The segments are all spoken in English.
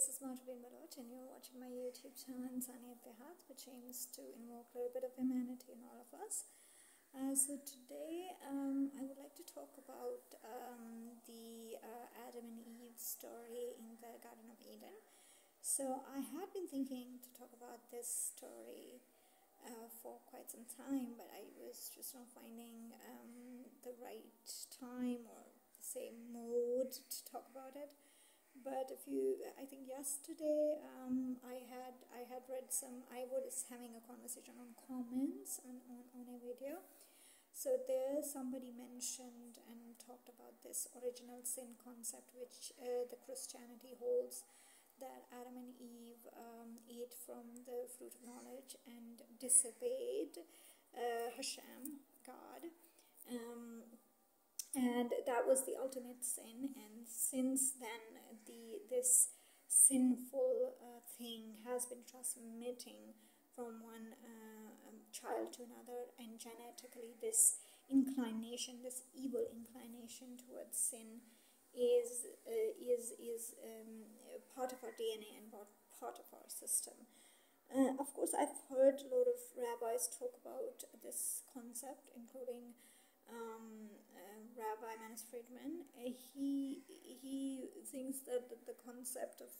this is Madhuri Malot, and you're watching my YouTube channel Insaniat Behat, which aims to invoke a little bit of humanity in all of us. So today I would like to talk about the Adam and Eve story in the Garden of Eden. So I had been thinking to talk about this story for quite some time, but I was just not finding the right time or say mood to talk about it. But I think yesterday I had read I was having a conversation on comments on a video. So there somebody mentioned and talked about this original sin concept, which the Christianity holds, that Adam and Eve ate from the fruit of knowledge and disobeyed Hashem, God. And that was the ultimate sin, and since then this sinful thing has been transmitting from one child to another, and genetically this evil inclination towards sin is part of our DNA and part of our system. Of course, I've heard a lot of rabbis talk about this concept, including Rabbi Manis Friedman. He thinks that the concept of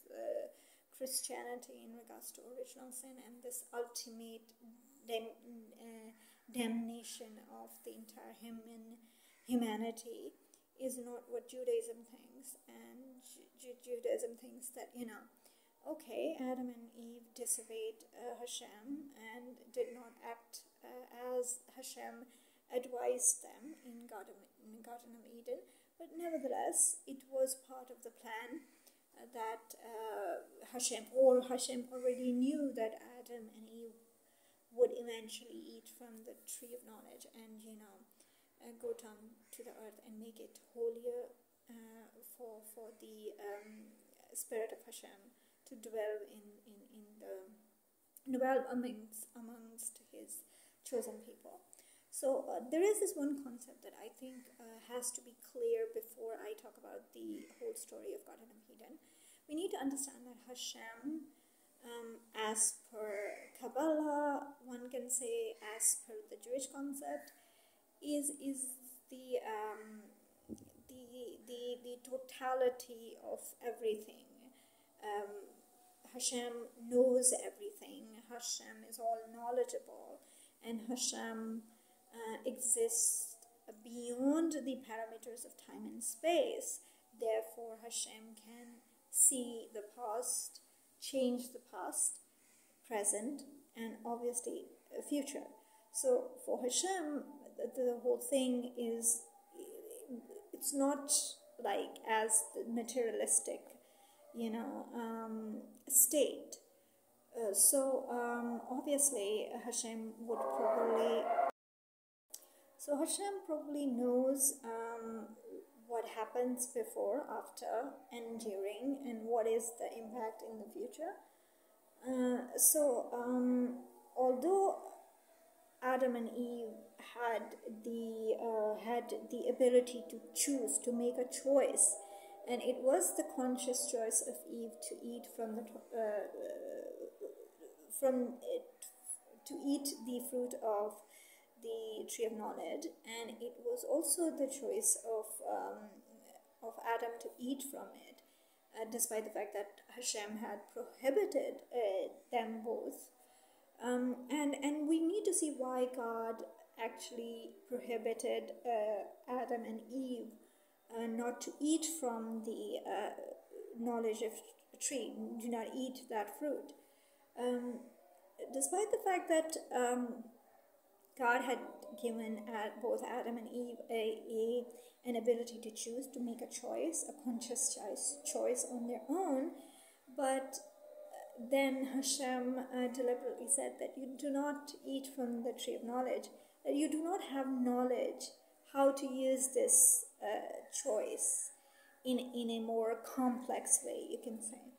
Christianity in regards to original sin and this ultimate damnation of the entire humanity is not what Judaism thinks. And Judaism thinks that, okay, Adam and Eve disobeyed Hashem and did not act as Hashem advised them in Garden of Eden, but nevertheless it was part of the plan that Hashem already knew that Adam and Eve would eventually eat from the tree of knowledge and go down to the earth and make it holier for the spirit of Hashem to dwell amongst his chosen people. So there is this one concept that I think has to be clear before I talk about the whole story of Garden of Eden. We need to understand that Hashem, as per Kabbalah, one can say as per the Jewish concept, is the totality of everything. Hashem knows everything. Hashem is all knowledgeable, and Hashem exists beyond the parameters of time and space. Therefore, Hashem can see the past, change the past, present, and obviously future. So for Hashem, the whole thing is, it's not like as the materialistic, state. Obviously Hashem would probably... So Hashem probably knows what happens before, after, and during, and what is the impact in the future. Although Adam and Eve had the ability to choose, to make a choice, and it was the conscious choice of Eve to eat to eat the fruit of the tree of knowledge, and it was also the choice of Adam to eat from it, despite the fact that Hashem had prohibited them both. And we need to see why God actually prohibited Adam and Eve not to eat from the knowledge of tree. Do not eat that fruit. Despite the fact that God had given both Adam and Eve an ability to choose, to make a choice, a conscious choice on their own, but then Hashem deliberately said that you do not eat from the tree of knowledge, that you do not have knowledge how to use this choice in a more complex way, you can say.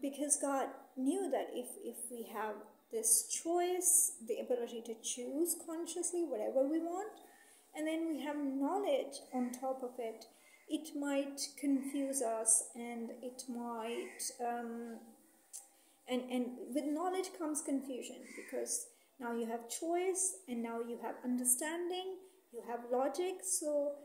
Because God knew that if we have this choice, the ability to choose consciously whatever we want, and then we have knowledge on top of it, it might confuse us, and it might and with knowledge comes confusion, because now you have choice, and now you have understanding, you have logic. So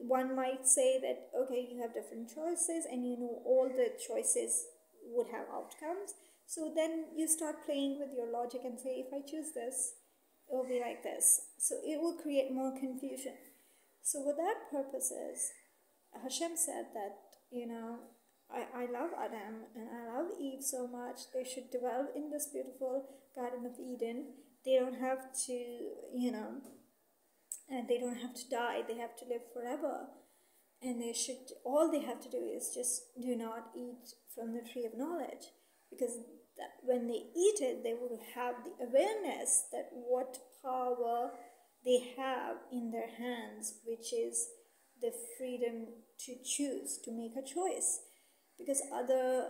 one might say that, okay, you have different choices, and you know all the choices would have outcomes. So then you start playing with your logic and say, if I choose this, it will be like this. So it will create more confusion. So what that purpose is, Hashem said that, I love Adam and I love Eve so much. They should dwell in this beautiful Garden of Eden. They don't have to, and they don't have to die. They have to live forever. And all they have to do is just do not eat from the tree of knowledge. Because when they eat it, they will have the awareness that what power they have in their hands, which is the freedom to choose, to make a choice. Because other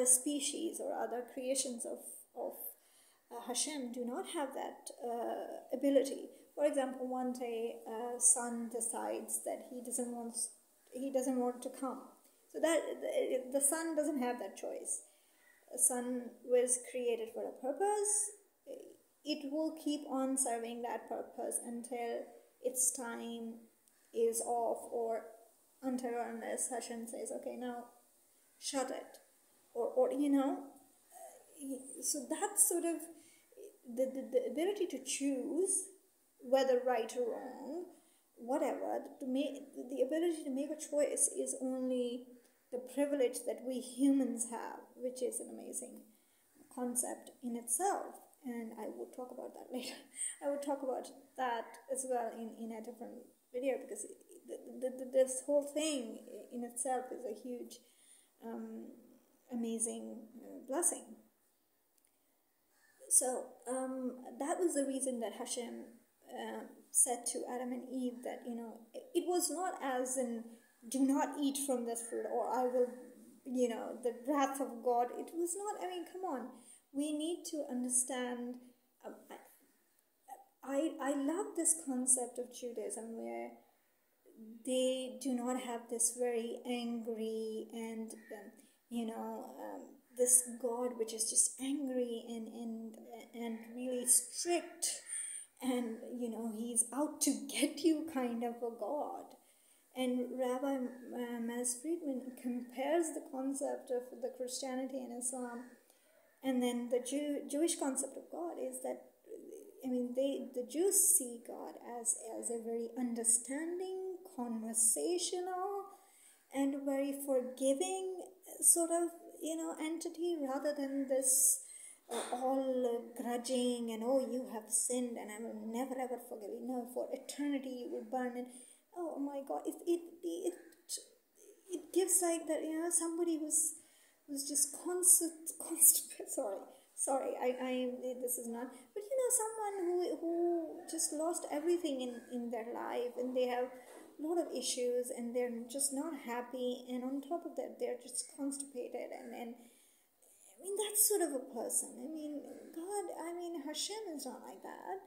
species or other creations of Hashem do not have that ability. For example, one day a sun decides that he doesn't want to come. So that the sun doesn't have that choice. The sun was created for a purpose. It will keep on serving that purpose until its time is off, or until unless Hashem says, okay, now shut it, or so that's sort of the ability to choose, whether right or wrong, whatever, the ability to make a choice is only the privilege that we humans have, which is an amazing concept in itself. And I will talk about that later. I will talk about that as well in a different video, because this whole thing in itself is a huge, amazing blessing. So that was the reason that Hashem said to Adam and Eve that, it was not as in, do not eat from this fruit, or I will, the wrath of God. It was not, come on. We need to understand, I love this concept of Judaism, where they do not have this very angry and, this God which is just angry and really strict, and, he's out to get you kind of a God. And Rabbi Manis Friedman compares the concept of the Christianity and Islam, and then the Jewish concept of God is that, the Jews see God as a very understanding, conversational, and very forgiving sort of, entity, rather than this all grudging and, oh, you have sinned and I will never ever forgive you. No, for eternity you will burn, and oh my God, it gives like that, somebody who's just constant. Sorry, I this is not, but someone who just lost everything in their life, and they have a lot of issues, and they're just not happy, and on top of that they're just constipated, and that's sort of a person. God, Hashem is not like that.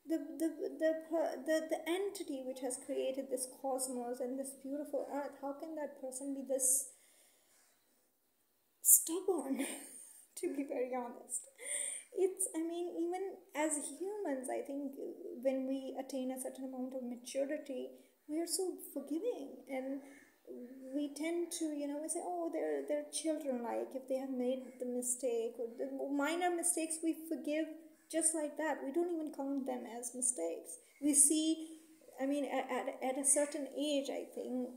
The entity which has created this cosmos and this beautiful earth, how can that person be this stubborn? To be very honest, it's, even as humans, I think when we attain a certain amount of maturity, we are so forgiving, and we tend to, we say, oh, they're children-like. If they have made the mistake, or the minor mistakes, we forgive just like that. We don't even count them as mistakes. We see, at a certain age, I think,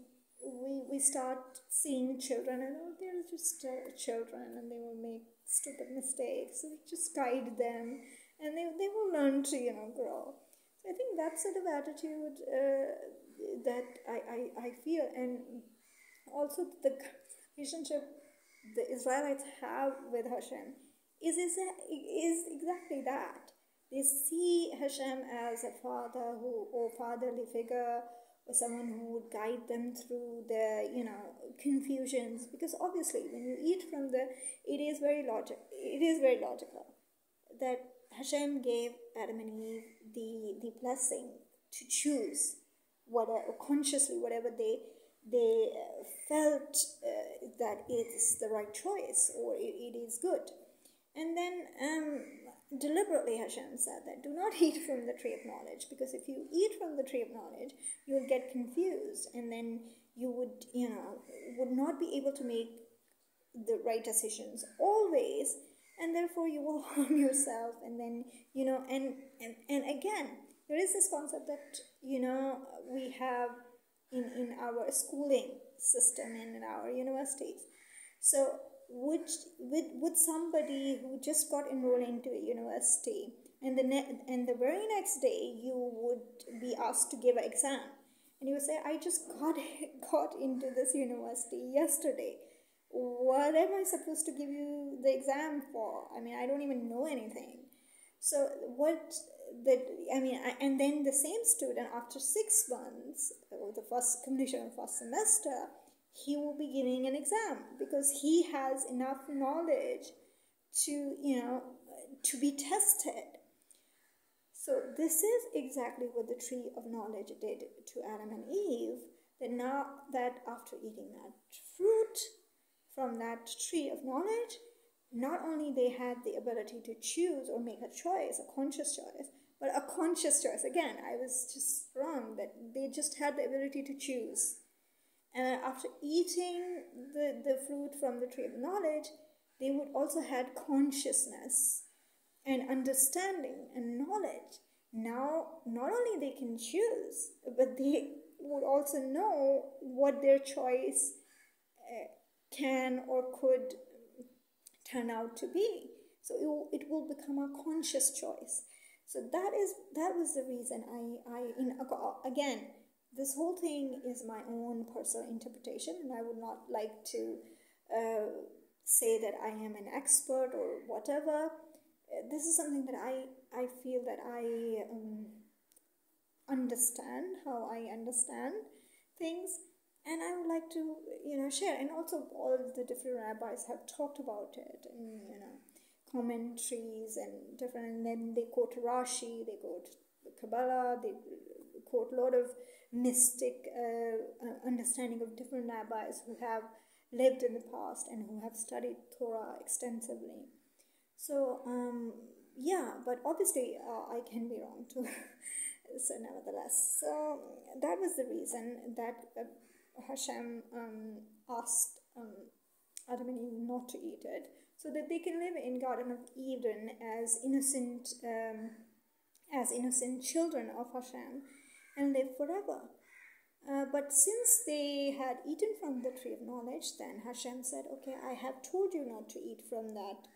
we start seeing children, and they're just children, and they will make stupid mistakes. So just guide them, and they will learn to, grow. So I think that sort of attitude that I feel, and also the relationship the Israelites have with Hashem is exactly that. They see Hashem as a father or fatherly figure, or someone who would guide them through the, confusions. Because obviously, when you eat from it is very logical that Hashem gave Adam and Eve the blessing to choose. whatever, consciously, whatever they felt that it is the right choice, or it is good. And then deliberately Hashem said that do not eat from the tree of knowledge, because if you eat from the tree of knowledge, you will get confused, and then you would not be able to make the right decisions always, and therefore you will harm yourself. And then and again, there is this concept that we have in our schooling system and in our universities. So would somebody who just got enrolled into a university, and the very next day you would be asked to give an exam, and you would say, I just got into this university yesterday, what am I supposed to give you the exam for? I mean, I don't even know anything. So and then the same student, after 6 months, or the first completion of first semester, he will be giving an exam, because he has enough knowledge to be tested. So this is exactly what the tree of knowledge did to Adam and Eve, that now that after eating that fruit from that tree of knowledge, not only they had the ability to choose or make a choice, a conscious choice, but a conscious choice. Again, I was just wrong, that they just had the ability to choose. And after eating the fruit from the tree of knowledge, they would also had consciousness and understanding and knowledge. Now, not only they can choose, but they would also know what their choice can or could turn out to be. So it will become a conscious choice. So that was the reason again, this whole thing is my own personal interpretation, and I would not like to say that I am an expert or whatever. This is something that I feel that I understand, how I understand things, and I would like to share. And also all the different rabbis have talked about it, and commentaries and different, and then they quote Rashi, they quote Kabbalah, they quote a lot of mystic understanding of different rabbis who have lived in the past and who have studied Torah extensively. So but obviously I can be wrong too. So nevertheless, so that was the reason that Hashem asked Adam and Eve not to eat it, so that they can live in Garden of Eden as innocent children of Hashem and live forever. But since they had eaten from the tree of knowledge, then Hashem said, okay, I have told you not to eat from that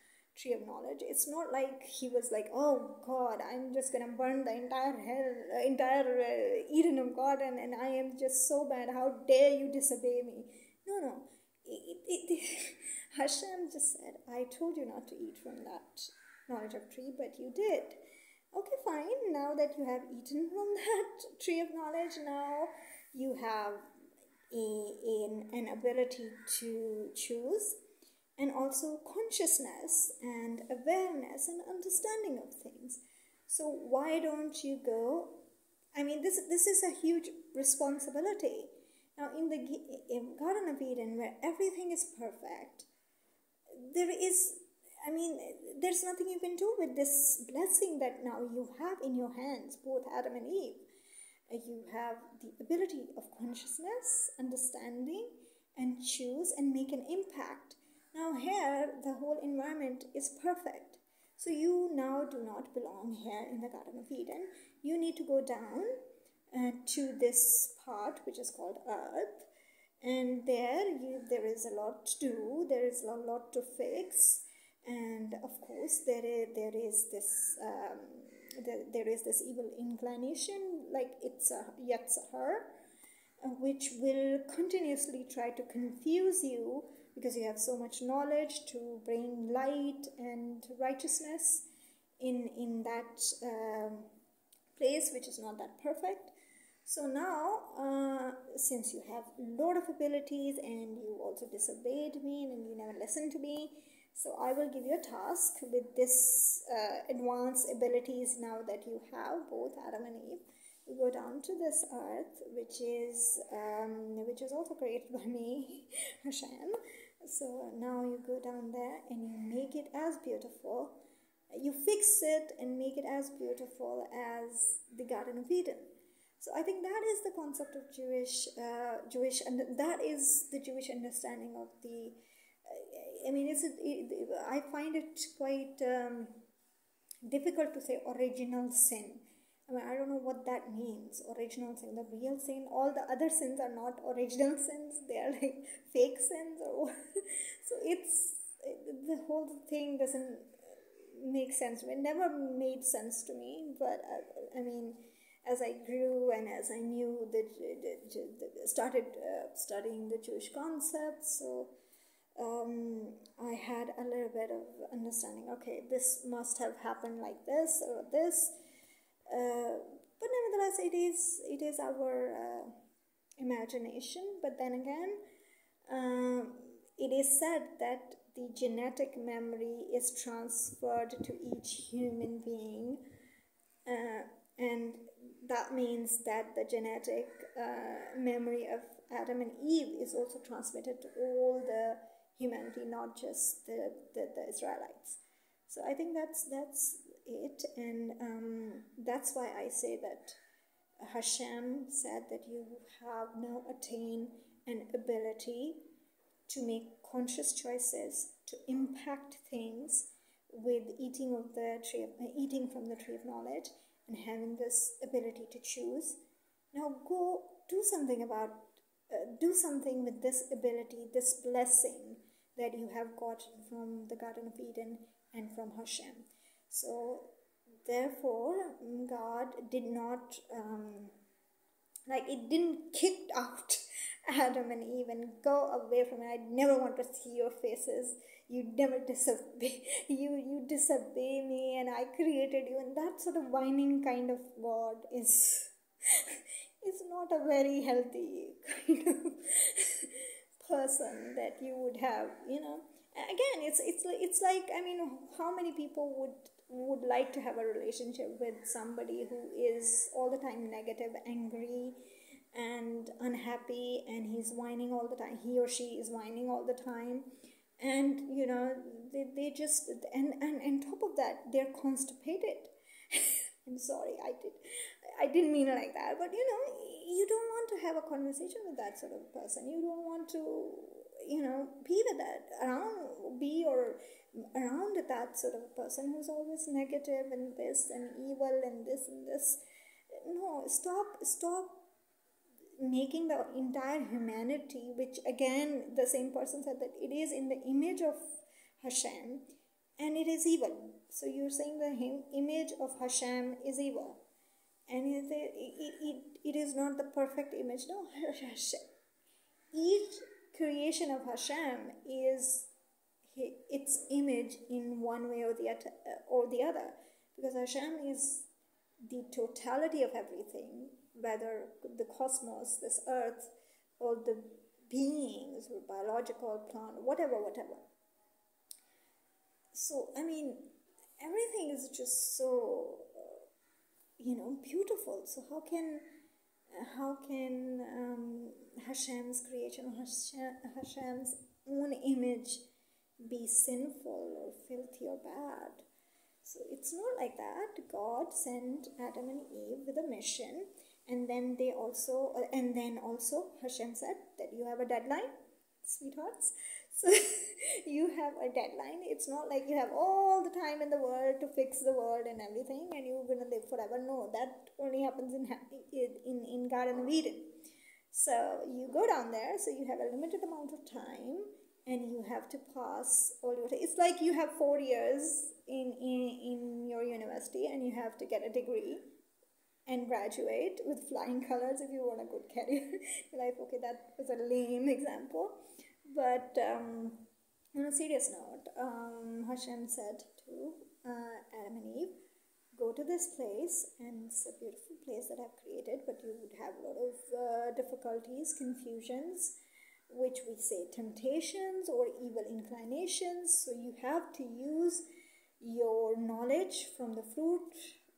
tree of knowledge. It's not like he was like, oh God, I'm just gonna burn the entire Eden of garden, and I am just so bad, how dare you disobey me. No. Hashem just said, I told you not to eat from that knowledge of tree, but you did. Okay, fine. Now that you have eaten from that tree of knowledge, now you have an ability to choose, and also consciousness and awareness and understanding of things. So why don't you go? I mean, this is a huge responsibility. Now, in Garden of Eden, where everything is perfect, there's nothing you can do with this blessing that now you have in your hands, both Adam and Eve. You have the ability of consciousness, understanding, and choose and make an impact. Now here, the whole environment is perfect. So you now do not belong here in the Garden of Eden. You need to go down to this part, which is called Earth. And there is a lot to do. There is a lot to fix. And of course, there is this evil inclination, like it's a Yetzer Hara, which will continuously try to confuse you, because you have so much knowledge, to bring light and righteousness in that place which is not that perfect. So now, since you have a lot of abilities and you also disobeyed me and you never listened to me, so I will give you a task with this advanced abilities now that you have, both Adam and Eve. you go down to this earth, which is also created by me, Hashem. So now you go down there and you make it as beautiful. You fix it and make it as beautiful as the Garden of Eden. So I think that is the concept of Jewish, and that is the Jewish understanding of the. I find it quite difficult to say original sin. I don't know what that means. Original sin, the real sin. All the other sins are not original sins. They are like fake sins, or so the whole thing doesn't make sense. It never made sense to me. But as I grew and as I knew started studying the Jewish concepts, so I had a little bit of understanding. Okay, this must have happened like this or this. But nevertheless, it is our imagination. But then again, it is said that the genetic memory is transferred to each human being, and that means that the genetic memory of Adam and Eve is also transmitted to all the humanity, not just the Israelites. So I think that's it, and that's why I say that Hashem said that you have now attained an ability to make conscious choices, to impact things with eating from the tree of knowledge, and having this ability to choose. Now go do something with this ability, this blessing that you have gotten from the Garden of Eden and from Hashem. So therefore, God did not it didn't kick out Adam and Eve and go away from it. I never want to see your faces. You never disobey. You disobey me, and I created you. And that sort of whining kind of God is not a very healthy kind of person that you would have. Again, it's like how many people would like to have a relationship with somebody who is all the time negative, angry, and unhappy, and he's whining all the time. He or she is whining all the time, and they just and top of that, they're constipated. I'm sorry, I didn't mean it like that, but you don't want to have a conversation with that sort of person. You don't want to be with that around that sort of a person who's always negative and this and evil and this and this. No, stop making the entire humanity, which again the same person said that it is in the image of Hashem, and it is evil. So you're saying the image of Hashem is evil, and it is not the perfect image. No, Hashem. Each creation of Hashem is its image in one way or the other, because Hashem is the totality of everything, whether the cosmos, this earth, or the beings, or biological, plant, whatever. So everything is just so beautiful. So how can Hashem's creation, Hashem's own image, be sinful or filthy or bad? So it's not like that. God sent Adam and Eve with a mission, and then also Hashem said that you have a deadline, sweethearts. So you have a deadline. It's not like you have all the time in the world to fix the world and everything, and you're gonna live forever. No, that only happens in Garden of Eden. So you go down there. So you have a limited amount of time, and you have to pass all your. It's like you have 4 years in your university, and you have to get a degree and graduate with flying colors if you want a good career. You're like, okay, that was a lame example. But on a serious note, Hashem said to Adam and Eve, go to this place, and it's a beautiful place that I've created, but you would have a lot of difficulties, confusions, which we say temptations or evil inclinations. So you have to use your knowledge from the fruit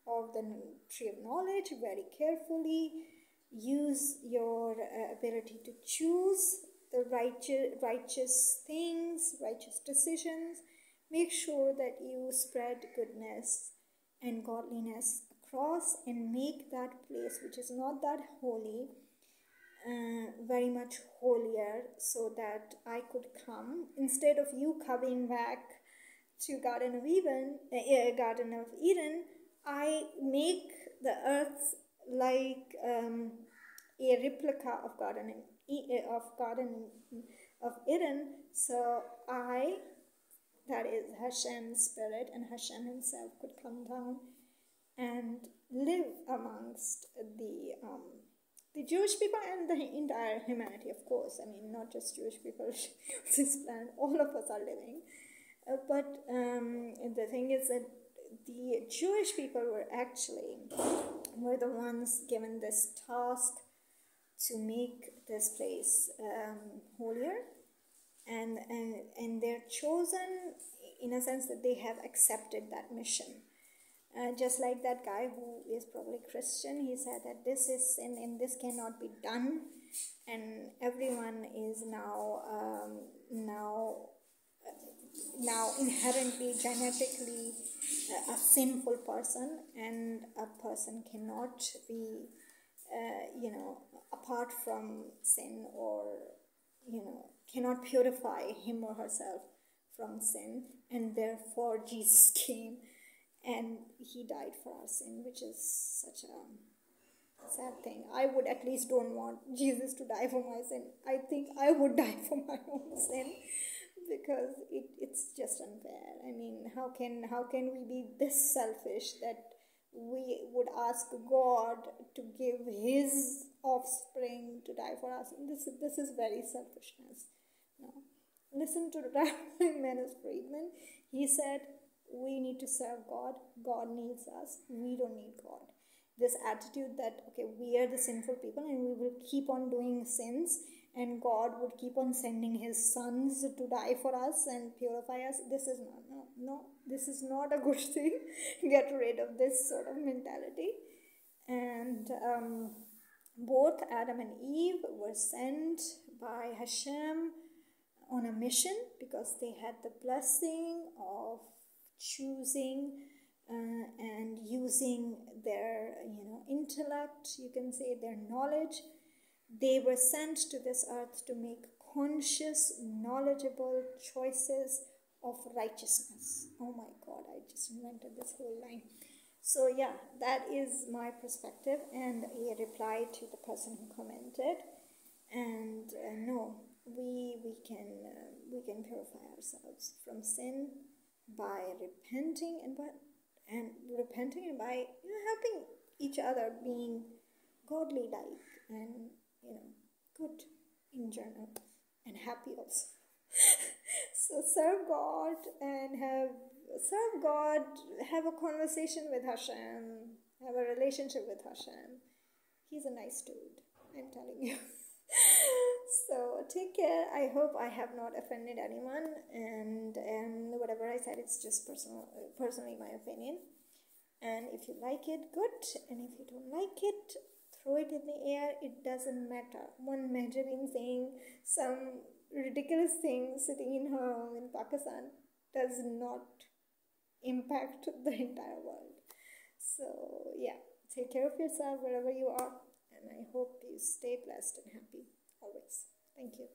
of the tree of knowledge very carefully. Use your ability to choose the righteous things, righteous decisions. Make sure that you spread goodness and godliness across, and make that place which is not that holy very much holier, so that I could come, instead of you coming back to Garden of Eden, I make the earth like a replica of Garden of Eden. So that is Hashem's spirit, and Hashem himself could come down and live amongst the Jewish people and the entire humanity, of course. I mean, not just Jewish people on this planet, all of us are living. But the thing is that the Jewish people were the ones given this task to make this place holier, and they're chosen in a sense that they have accepted that mission. Just like that guy who is probably Christian, he said that this is sin and this cannot be done, and everyone is now inherently, genetically a sinful person, and a person cannot be, apart from sin, or, cannot purify him or herself from sin, and therefore Jesus came and he died for our sin, which is such a sad thing. I would at least don't want Jesus to die for my sin. I think I would die for my own sin, because it's just unfair. I mean, how can we be this selfish that we would ask God to give his offspring to die for us? This is very selfishness. No. Listen to Rabbi Menace Friedman. He said, we need to serve God. God needs us. We don't need God. This attitude that, okay, we are the sinful people and we will keep on doing sins, and God would keep on sending his sons to die for us and purify us. This is this is not a good thing. Get rid of this sort of mentality. And both Adam and Eve were sent by Hashem on a mission, because they had the blessing of choosing and using their intellect, you can say their knowledge. They were sent to this earth to make conscious, knowledgeable choices of righteousness. Oh my God, I just invented this whole line. So yeah, that is my perspective and a reply to the person who commented. And no, we can purify ourselves from sin by repenting and by helping each other, being godly like, and good in general, and happy also. So serve God and have a conversation with Hashem, have a relationship with Hashem. He's a nice dude, I'm telling you. So take care. I hope I have not offended anyone, and whatever I said, it's just personally my opinion. And if you like it, good, and if you don't like it, throw it in the air. It doesn't matter. One Mehereen saying some ridiculous thing sitting in her home in Pakistan does not impact the entire world. So yeah, take care of yourself wherever you are, and I hope you stay blessed and happy always. Thank you.